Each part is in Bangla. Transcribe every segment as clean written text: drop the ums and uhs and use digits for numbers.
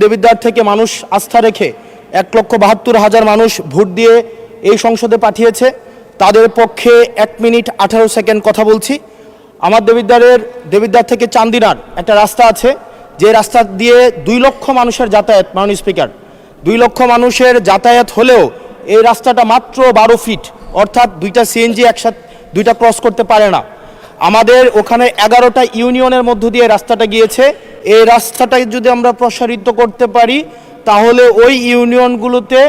দেবিদ্বার থেকে মানুষ আস্থা রেখে 1,72,000 মানুষ ভোট দিয়ে এই সংসদে পাঠিয়েছে। তাদের পক্ষে 1 মিনিট 18 সেকেন্ড কথা বলছি। আমার দেবিদ্বার থেকে চান্দিনার একটা রাস্তা আছে, যে রাস্তা দিয়ে 2 লক্ষ মানুষের যাতায়াত। মাননীয় স্পিকার, 2 লক্ষ মানুষের যাতায়াত হলেও এই রাস্তাটা মাত্র 12 ফিট, অর্থাৎ 2টা সিএনজি একসাথে 2টা ক্রস করতে পারে না। আমাদের ওখানে 11টা ইউনিয়নের মধ্য দিয়ে রাস্তাটা গিয়েছে। এই রাস্তাটাকে যদি আমরা প্রসারিত করতে পারি, তাহলে ওই ইউনিয়নগুলোতে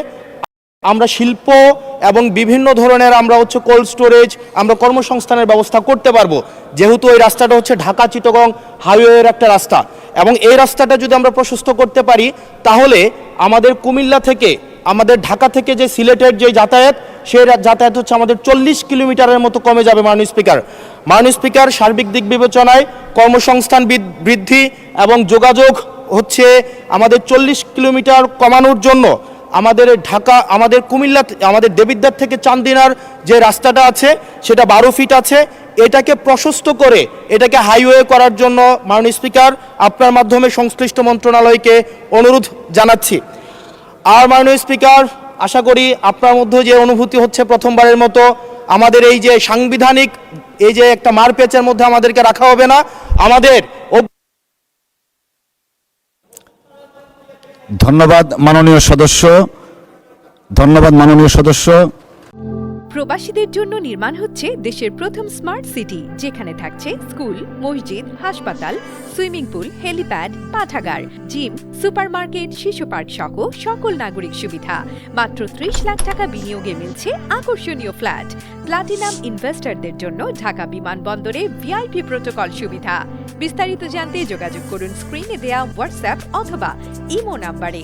আমরা শিল্প এবং বিভিন্ন ধরনের আমরা কোল্ড স্টোরেজ, আমরা কর্মসংস্থানের ব্যবস্থা করতে পারবো, যেহেতু ওই রাস্তাটা ঢাকা চিটাগং হাইওয়ের একটা রাস্তা। এবং এই রাস্তাটা যদি আমরা প্রশস্ত করতে পারি, তাহলে আমাদের কুমিল্লা থেকে, আমাদের ঢাকা থেকে যে সিলেটের যে যাতায়াত, সেই যাতায়াত আমাদের 40 কিলোমিটারের মতো কমে যাবে। মাননীয় স্পিকার, সার্বিক দিক বিবেচনায় কর্মসংস্থান বৃদ্ধি এবং যোগাযোগ আমাদের 40 কিলোমিটার কমানোর জন্য আমাদের কুমিল্লা, আমাদের দেবিদ্বার থেকে চান্দিনার যে রাস্তাটা আছে সেটা 12 ফিট আছে। এটাকে প্রশস্ত করে এটাকে হাইওয়ে করার জন্য মাননীয় স্পিকার, আপনার মাধ্যমে সংশ্লিষ্ট মন্ত্রণালয়কে অনুরোধ জানাচ্ছি। আর মাননীয় স্পিকার, আশা করি আপনার মধ্যে যে অনুভূতি হচ্ছে, প্রথমবারের মতো আমাদের এই যে সাংবিধানিক এই যে একটা মারপ্যাচের মধ্যে আমাদেরকে রাখা হবে না। ধন্যবাদ মাননীয় সদস্য। প্রবাসীদের জন্য নির্মাণ হচ্ছে দেশের প্রথম স্মার্ট সিটি, যেখানে থাকছে স্কুল, মসজিদ, হাসপাতাল, সুইমিং পুল, হেলিপ্যাড, পাঠাগার, জিম, সুপারমার্কেট, শিশু পার্ক সহ সকল নাগরিক সুবিধা। মাত্র 30 লাখ টাকা বিনিয়োগে মিলছে আকর্ষণীয় ফ্ল্যাট। প্লাটিনাম ইনভেস্টরদের জন্য ঢাকা বিমানবন্দরে ভিআইপি প্রোটোকল সুবিধা। বিস্তারিত জানতে যোগাযোগ করুন স্ক্রিনে দেয়া হোয়াটসঅ্যাপ অথবা ইমো নাম্বারে।